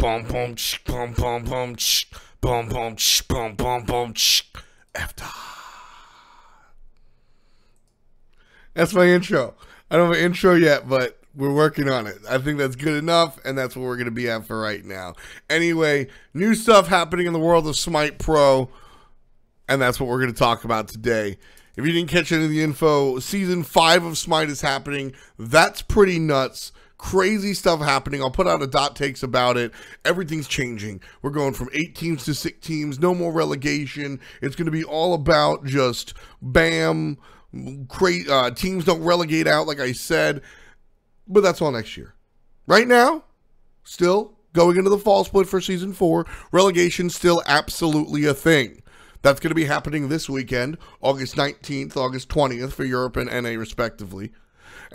boom, boom, boom, boom, boom, boom, boom, boom, boom, boom, after. That's my intro. I don't have an intro yet, but we're working on it. I think that's good enough, and that's what we're going to be at for right now. Anyway, new stuff happening in the world of Smite Pro, and that's what we're going to talk about today. If you didn't catch any of the info, Season 5 of Smite is happening. That's pretty nuts. Crazy stuff happening. I'll put out a dot takes about it. Everything's changing. We're going from 8 teams to 6 teams. No more relegation. It's going to be all about just bam. Teams don't relegate out, like I said. But that's all next year. Right now, still going into the fall split for Season 4. Relegation still absolutely a thing. That's going to be happening this weekend, August 19th, August 20th for Europe and NA respectively.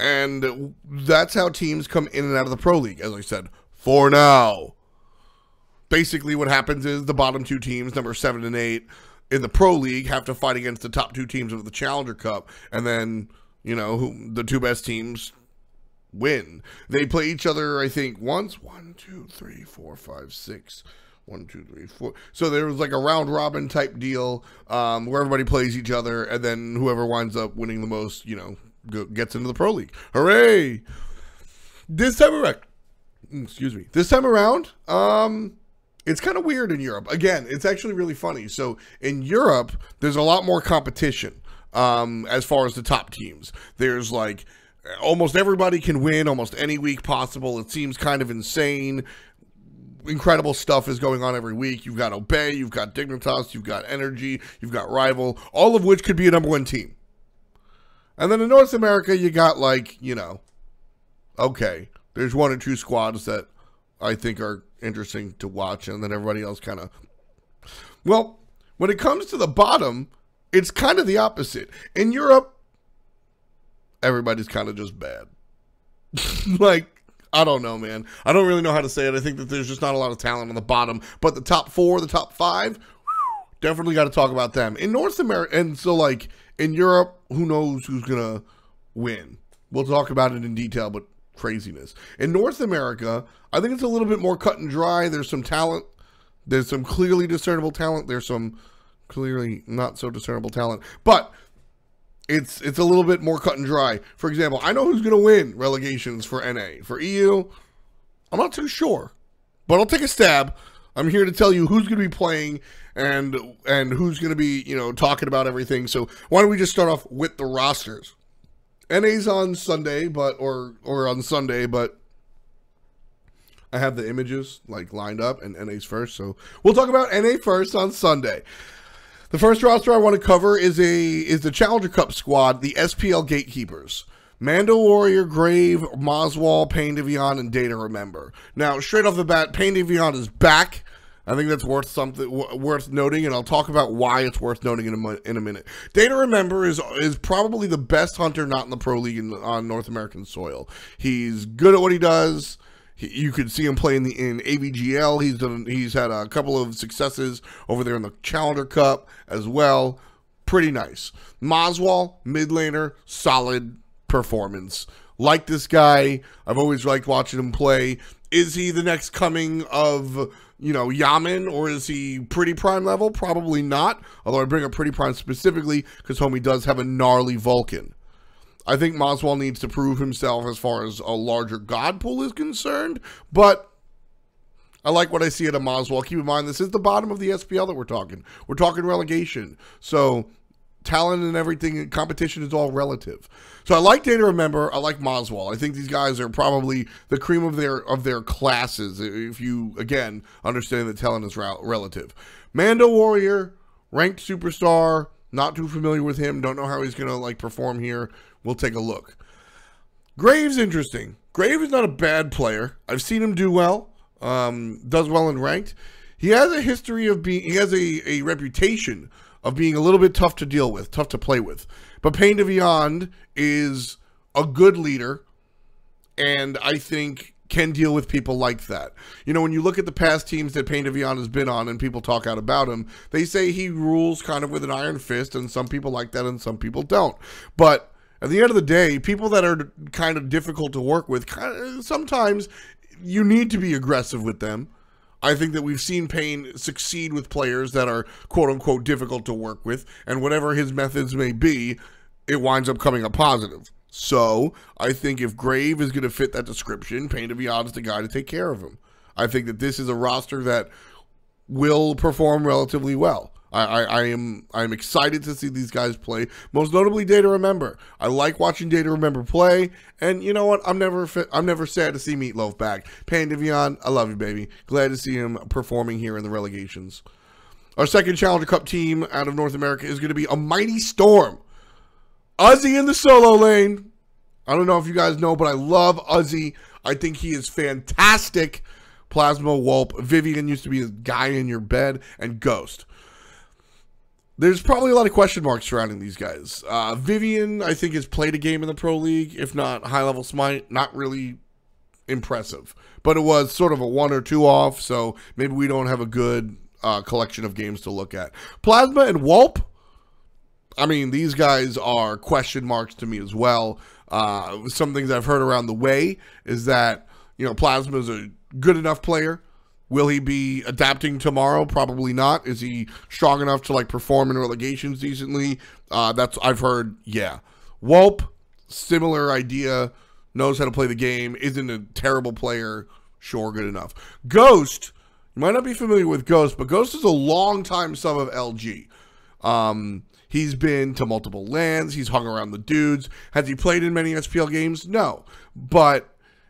And that's how teams come in and out of the Pro League, as I said, for now. Basically what happens is the bottom 2 teams, number 7 and 8, in the Pro League have to fight against the top 2 teams of the Challenger Cup. And then, you know, the 2 best teams win. They play each other, I think, once. 1, 2, 3, 4, 5, 6... 1, 2, 3, 4. So there was like a round robin type deal where everybody plays each other, and then whoever winds up winning the most, you know, gets into the Pro League. Hooray! This time around, it's kind of weird in Europe. Again, it's actually really funny. So in Europe, there's a lot more competition as far as the top teams. There's like almost everybody can win almost any week possible. It seems kind of insane. Incredible stuff is going on every week. You've got Obey, you've got Dignitas, you've got Energy, you've got Rival, all of which could be a number 1 team. And then in North America, you got like, you know, okay, there's 1 or 2 squads that I think are interesting to watch, and then everybody else kind of, well, when it comes to the bottom, it's kind of the opposite. In Europe, everybody's kind of just bad. Like, I don't know, man. I don't really know how to say it. I think that there's just not a lot of talent on the bottom. But the top 4, the top 5, definitely got to talk about them. In North America, and so like in Europe, who knows who's going to win? We'll talk about it in detail, but craziness. In North America, I think it's a little bit more cut and dry. There's some talent. There's some clearly discernible talent. There's some clearly not so discernible talent. But it's a little bit more cut and dry. For example, I know who's going to win relegations for NA. For EU, I'm not too sure. But I'll take a stab. I'm here to tell you who's going to be playing and who's going to be, you know, talking about everything. So why don't we just start off with the rosters? NA's on Sunday, or on Sunday, but I have the images like lined up, and NA's first. So we'll talk about NA first on Sunday. The first roster I want to cover is the Challenger Cup squad, the SPL Gatekeepers. Mando Warrior, Grave, Moswall, Pain Devion, and Data Remember. Now, straight off the bat, Pain Devion is back. I think that's worth noting, and I'll talk about why it's worth noting in a minute. Data Remember is probably the best hunter not in the Pro League on North American soil. He's good at what he does. You could see him play in AVGL. He's had a couple of successes over there in the Challenger Cup as well. Pretty nice. Moswall, mid laner, solid performance. Like this guy. I've always liked watching him play. Is he the next coming of, you know, Yaman, or is he pretty prime level? Probably not. Although I bring up pretty prime specifically because homie does have a gnarly Vulcan. I think Moswall needs to prove himself as far as a larger god pool is concerned, but I like what I see at a Moswall. Keep in mind, this is the bottom of the SPL that we're talking. We're talking relegation. So talent and everything, competition is all relative. So I like Data Remember. I like Moswall. I think these guys are probably the cream of their classes, if you, again, understand that talent is relative. Mando Warrior, ranked superstar, not too familiar with him, don't know how he's going to like perform here. We'll take a look. Grave's interesting. Grave is not a bad player. I've seen him do well. Does well in ranked. He has a history of being, he has a reputation of being a little bit tough to deal with, tough to play with. But Pain Devion is a good leader, and I think can deal with people like that. You know, when you look at the past teams that Pain Devion has been on and people talk out about him, they say he rules kind of with an iron fist, and some people like that and some people don't. But at the end of the day, people that are kind of difficult to work with, sometimes you need to be aggressive with them I think that we've seen Payne succeed with players that are quote-unquote difficult to work with, and whatever his methods may be, it winds up coming up positive. So, I think if Grave is going to fit that description, Payne Devion is the guy to take care of him. I think that this is a roster that will perform relatively well. I'm excited to see these guys play. Most notably, Day to Remember. I like watching Day to Remember play, and you know what? I'm never sad to see Meatloaf back. Payne Devion, I love you, baby. Glad to see him performing here in the relegations. Our second Challenger Cup team out of North America is going to be a Mighty Storm. Uzi in the solo lane. I don't know if you guys know, but I love Uzi. I think he is fantastic. Plasma, Wulp, Vivian used to be a guy in your bed, and Ghost. There's probably a lot of question marks surrounding these guys. Vivian, I think, has played a game in the Pro League, if not high-level Smite. Not really impressive. But it was sort of a 1 or 2 off, so maybe we don't have a good collection of games to look at. Plasma and Wulp, I mean, these guys are question marks to me as well. Some things I've heard around the way is that, you know, Plasma is a good enough player. Will he be adapting tomorrow? Probably not. Is he strong enough to like perform in relegations decently? I've heard, yeah. Wulp, similar idea, knows how to play the game, isn't a terrible player, sure, good enough. Ghost, you might not be familiar with Ghost, but Ghost is a long-time sub of LG. He's been to multiple lands. He's hung around the dudes. Has he played in many SPL games? No.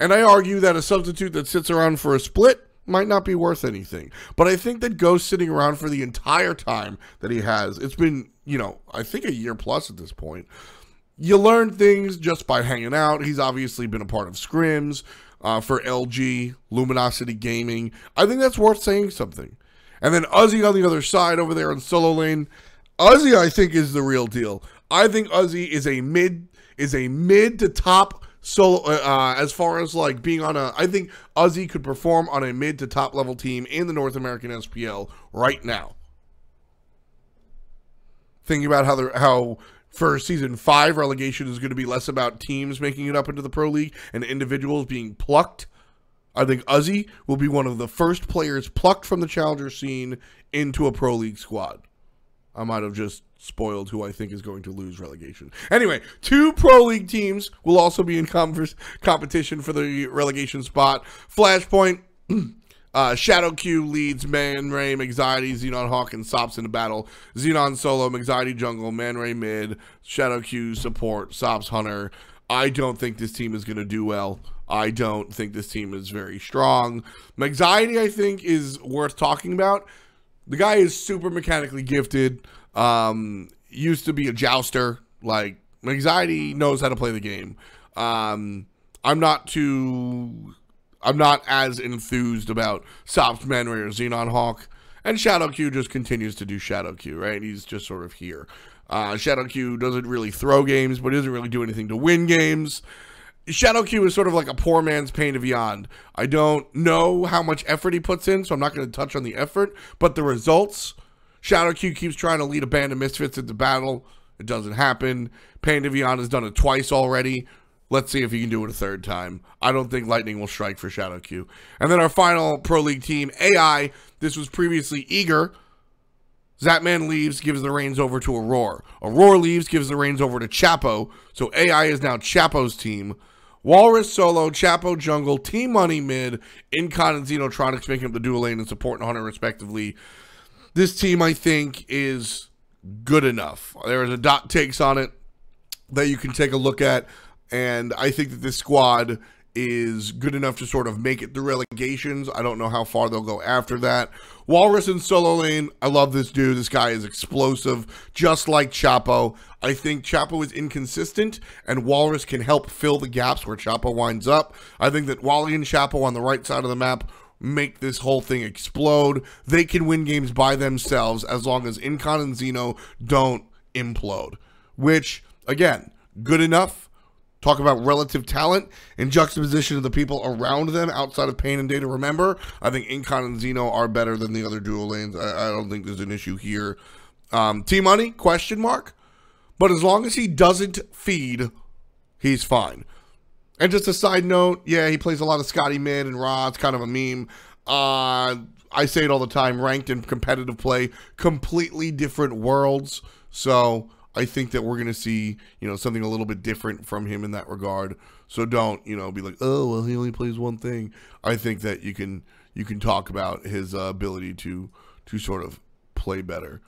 And I argue that a substitute that sits around for a split might not be worth anything. But I think that Ghost sitting around for the entire time that he has, it's been, you know, I think a year plus at this point. You learn things just by hanging out. He's obviously been a part of scrims for LG, Luminosity Gaming. I think that's worth saying something. And then Uzi on the other side over there in solo lane. Uzi, I think, is the real deal. I think Uzi is a mid to top solo as far as like being on a. I think Uzi could perform on a mid to top level team in the North American SPL right now. Thinking about how for season 5 relegation is going to be less about teams making it up into the Pro League and individuals being plucked. I think Uzi will be one of the first players plucked from the challenger scene into a Pro League squad. I might have just spoiled who I think is going to lose relegation. Anyway, 2 Pro League teams will also be in competition for the relegation spot. Flashpoint, Shadow Q leads Man Ray, Anxiety, Xenon Hawk, and Sops in the battle. Xenon solo, Anxiety jungle, Man Ray mid, Shadow Q support, Sops hunter. I don't think this team is going to do well. I don't think this team is very strong. Anxiety, I think, is worth talking about. The guy is super mechanically gifted. Used to be a jouster. Like, Anxiety knows how to play the game. I'm not as enthused about Sops, Man Ray, or Xenon Hawk. And Shadow Q just continues to do Shadow Q, right? He's just sort of here. Shadow Q doesn't really throw games, but he doesn't really do anything to win games. Shadow Q is sort of like a poor man's Payne Devion. I don't know how much effort he puts in, so I'm not going to touch on the effort. But the results, Shadow Q keeps trying to lead a band of misfits into battle. It doesn't happen. Payne Devion has done it twice already. Let's see if he can do it a third time. I don't think lightning will strike for Shadow Q. And then our final Pro League team, AI. This was previously Eager. Zatman leaves, gives the reins over to Aurora. Aurora leaves, gives the reins over to Chapo. So AI is now Chapo's team. Walrus solo, Chapo jungle, Team Money mid, Incon and Xenotronics making up the dual lane and support and hunter respectively. This team, I think, is good enough. There is a dot takes on it that you can take a look at, and I think that this squad is good enough to sort of make it through relegations. I don't know how far they'll go after that. Walrus in solo lane, I love this dude. This guy is explosive, just like Chapo. I think Chapo is inconsistent, and Walrus can help fill the gaps where Chapo winds up. I think that Wally and Chapo on the right side of the map make this whole thing explode. They can win games by themselves as long as Incon and Xeno don't implode. Which, again, good enough. Talk about relative talent in juxtaposition to the people around them outside of Payne and Day to Remember. I think Incon and Xeno are better than the other dual lanes. I don't think there's an issue here. T-Money, question mark. But as long as he doesn't feed, he's fine. And just a side note, yeah, he plays a lot of Scotty mid and Raw. It's kind of a meme. I say it all the time, ranked and competitive play, completely different worlds. So I think that we're going to see, something a little bit different from him in that regard. So don't, be like, oh, well, he only plays one thing. I think that you can talk about his ability to sort of play better.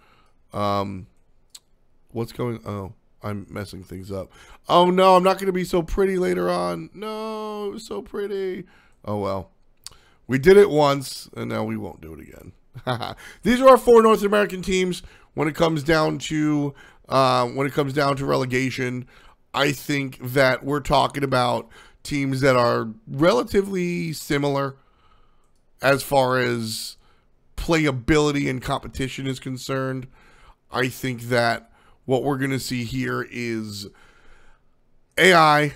What's going, oh, I'm messing things up. Oh no, I'm not going to be so pretty later on. No, it was so pretty. Oh well. We did it once, and now we won't do it again. These are our 4 North American teams when it comes down to relegation. I think that we're talking about teams that are relatively similar as far as playability and competition is concerned. I think that what we're going to see here is AI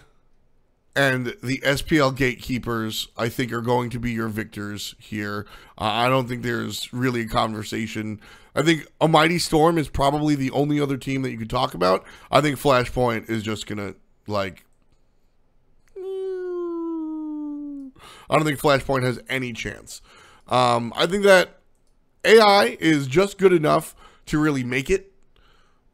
and the SPL gatekeepers, I think, are going to be your victors here. I don't think there's really a conversation. I think a Mighty Storm is probably the only other team that you could talk about. I think Flashpoint is just going to, I don't think Flashpoint has any chance. I think that AI is just good enough to really make it.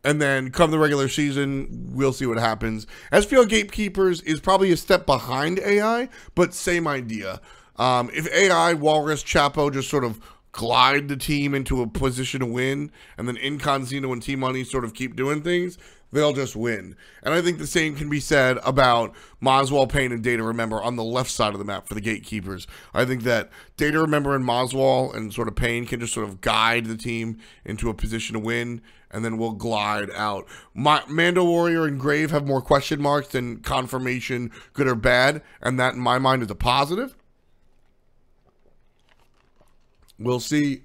And then come the regular season, we'll see what happens. SPL Gatekeepers is probably a step behind AI, but same idea. If AI, Walrus, Chapo just sort of glide the team into a position to win, and then Inconzino and T-Money sort of keep doing things, they'll just win. And I think the same can be said about Moswell, Payne, and Data Remember on the left side of the map for the Gatekeepers. I think that Data Remember and Moswell and sort of Payne can just sort of guide the team into a position to win, and then we'll glide out. Mando Warrior and Grave have more question marks than confirmation, good or bad, and that in my mind is a positive. We'll see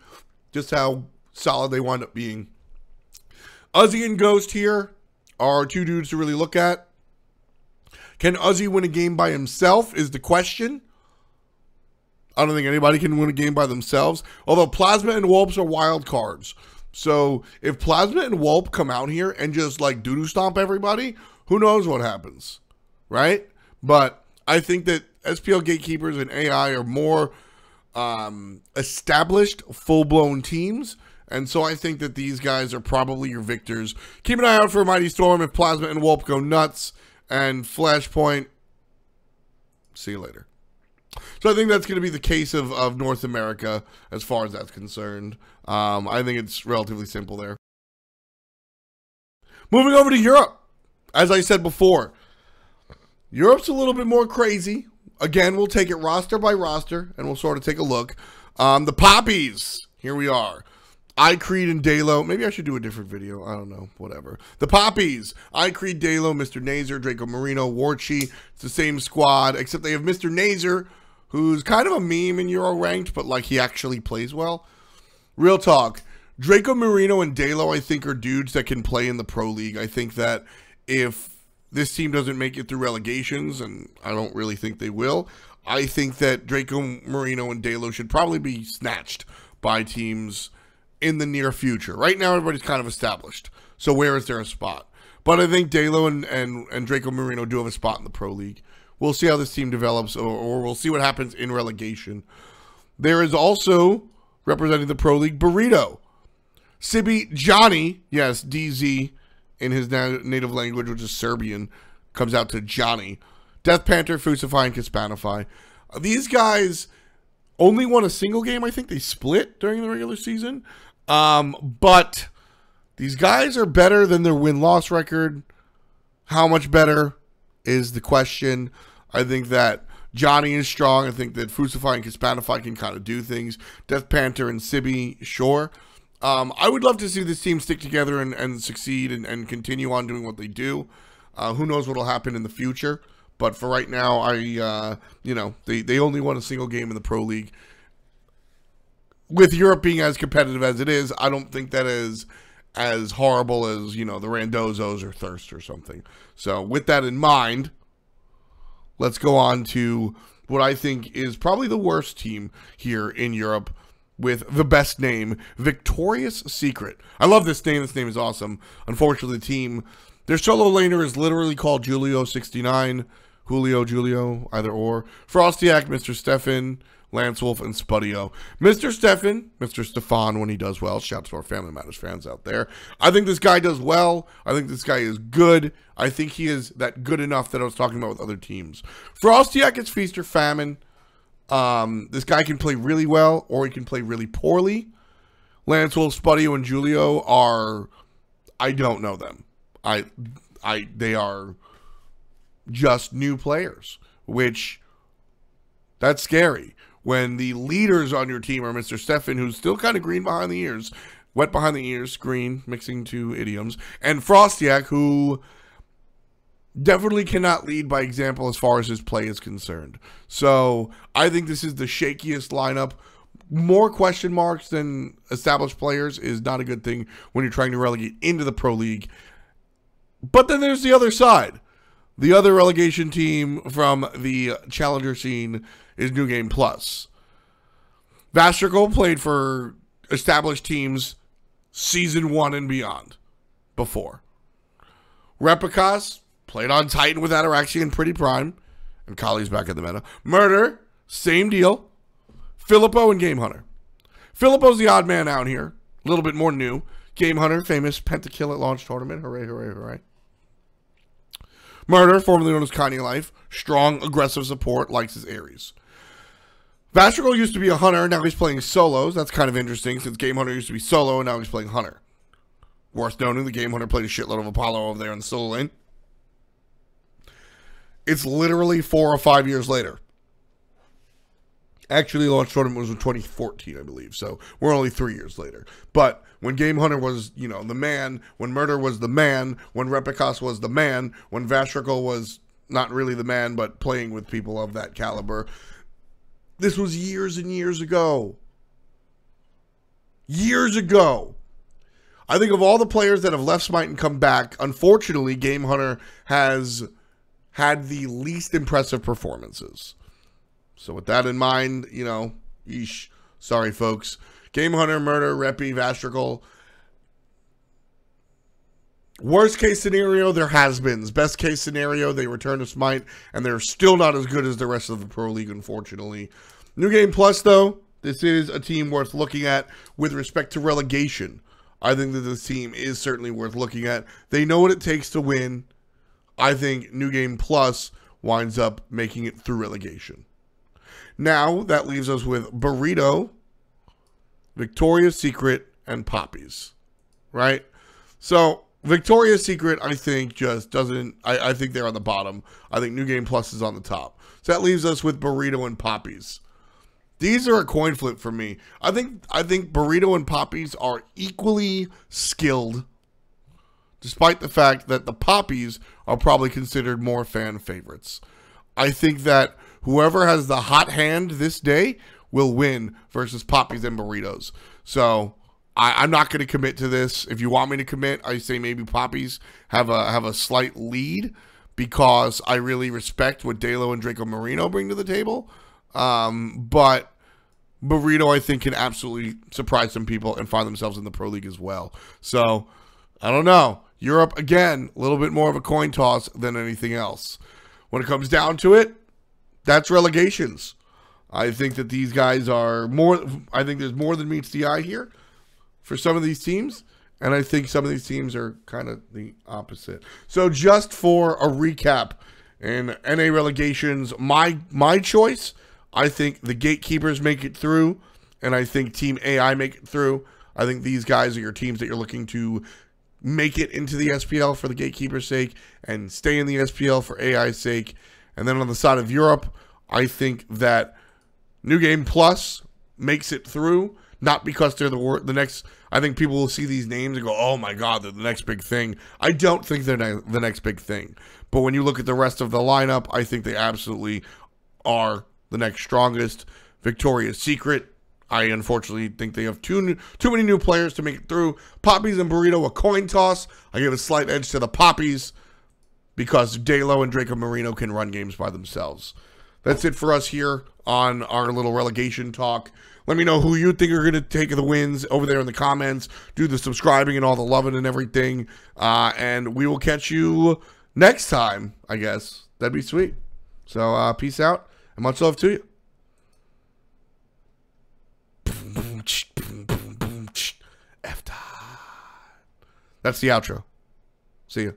just how solid they wind up being. Uzi and Ghost here are 2 dudes to really look at. Can Uzi win a game by himself is the question. I don't think anybody can win a game by themselves. Although Plasma and Wulps are wild cards. So if Plasma and Wulp come out here and just doo-doo stomp everybody, who knows what happens, right? But I think that SPL Gatekeepers and AI are more established, full-blown teams. And so I think that these guys are probably your victors. Keep an eye out for Mighty Storm if Plasma and Wulp go nuts. And Flashpoint, see you later. So I think that's going to be the case of North America as far as that's concerned. I think it's relatively simple there. Moving over to Europe. As I said before, Europe's a little bit more crazy. Again, we'll take it roster by roster, and we'll sort of take a look. The Poppies, here we are. iCreed and Dalo. Maybe I should do a different video. I don't know. Whatever. The Poppies. iCreed, Dalo, Mr. Nazer, Draco Marino, Warchi. It's the same squad, except they have Mr. Nazer, who's kind of a meme in Euro ranked, but he actually plays well. Real talk. Draco Marino and Dalo, I think, are dudes that can play in the Pro League. I think that if this team doesn't make it through relegations, and I don't really think they will, I think that Draco Marino and Dalo should probably be snatched by teams in the near future. Right now, everybody's kind of established. So where is there a spot? But I think Dalo and Draco Marino do have a spot in the Pro League. We'll see how this team develops, or we'll see what happens in relegation. There is also, representing the Pro League, Burrito. Sibi Johnny, yes, DZ in his native language, which is Serbian, comes out to Johnny. Death Panther, Fusify, and Kispanify. These guys only won a single game. I think they split during the regular season. But these guys are better than their win-loss record. How much better is the question. I think that Johnny is strong. I think that Fusify and Kispanify can kind of do things. Death Panther and Sibi, sure. I would love to see this team stick together and succeed and continue on doing what they do. Who knows what will happen in the future. But for right now, they only won a single game in the Pro League. With Europe being as competitive as it is, I don't think that is as horrible as, the Randozos or Thirst or something. So with that in mind, let's go on to what I think is probably the worst team here in Europe with the best name, Victorious Secret. I love this name. This name is awesome. Unfortunately, the team, their solo laner is literally called Julio69. Julio, either or. Frostiak, Mr. Stefan, Lance Wolf, and Spudio. Mr. Stefan, when he does well. Shout out to our Family Matters fans out there. I think this guy does well. I think this guy is good. I think he is that good enough that I was talking about with other teams. Frostiak, it's feast or famine. This guy can play really well, or he can play really poorly. Lance Wolf, Spudio, and Julio are, I don't know them. They are just new players, which, that's scary. When the leaders on your team are Mr. Stefan, who's still kind of green behind the ears, wet behind the ears, green, mixing two idioms, and Frostiak, who definitely cannot lead by example as far as his play is concerned. So I think this is the shakiest lineup. More question marks than established players is not a good thing when you're trying to relegate into the Pro League. But then there's the other side. The other relegation team from the challenger scene is New Game Plus. Vastrical played for established teams Season 1 and beyond before. Replicas played on Titan with Ataraxia and Pretty Prime. And Kali's back in the meta. Murder, same deal. Filippo and Game Hunter. Filippo's the odd man out here. A little bit more new. Game Hunter, famous pentakill at launch tournament. Hooray, hooray, hooray. Murder, formerly known as Kanye Life. Strong, aggressive support, likes his Ares. Vastrical used to be a hunter, now he's playing solos. That's kind of interesting, since Game Hunter used to be solo, and now he's playing hunter. Worth noting, the Game Hunter played a shitload of Apollo over there in the solo lane. It's literally 4 or 5 years later. Actually, the launch tournament was in 2014, I believe, so we're only 3 years later. But when Game Hunter was, you know, the man, when Murder was the man, when Replicas was the man, when Vastrical was not really the man, but playing with people of that caliber, this was years and years ago. Years ago. I think of all the players that have left Smite and come back, unfortunately, Game Hunter has had the least impressive performances. So with that in mind, you know, yeesh. Sorry, folks. Game Hunter, Murder, Reppy, Vastrical. Worst case scenario, they're has-beens. Best case scenario, they return to Smite, and they're still not as good as the rest of the Pro League, unfortunately. New Game Plus, though, this is a team worth looking at with respect to relegation. I think that this team is certainly worth looking at. They know what it takes to win. I think New Game Plus winds up making it through relegation. Now, that leaves us with Burrito, Victoria's Secret, and Poppies, right? So, Victoria's Secret, I think, just doesn't... I think they're on the bottom. I think New Game Plus is on the top. So that leaves us with Burrito and Poppies. These are a coin flip for me. I think Burrito and Poppies are equally skilled, despite the fact that the Poppies are probably considered more fan favorites. I think that whoever has the hot hand this day will win versus Poppies and Burritos. So I'm not going to commit to this. If you want me to commit, I say maybe Poppies have a slight lead because I really respect what Dalo and Draco Marino bring to the table. But Burrito, I think, can absolutely surprise some people and find themselves in the Pro League as well. So I don't know. Europe, again, a little bit more of a coin toss than anything else. When it comes down to it, that's relegations. I think that these guys are more... I think there's more than meets the eye here for some of these teams. And I think some of these teams are kind of the opposite. So just for a recap, in NA relegations, my choice, I think the Gatekeepers make it through. And I think Team AI make it through. I think these guys are your teams that you're looking to make it into the SPL for the Gatekeeper's sake and stay in the SPL for AI's sake. And then on the side of Europe, I think that New Game Plus makes it through, not because they're the next... I think people will see these names and go, oh my God, they're the next big thing. I don't think they're the next big thing. But when you look at the rest of the lineup, I think they absolutely are the next strongest. Victoria's Secret, I unfortunately think they have too many new players to make it through. Poppies and Burrito, a coin toss. I give a slight edge to the Poppies because Dalo and Draco Marino can run games by themselves. That's it for us here on our little relegation talk. Let me know who you think are going to take the wins over there in the comments. Do the subscribing and all the loving and everything. And we will catch you next time, I guess. That'd be sweet. So, peace out and much love to you. F time. That's the outro. See ya.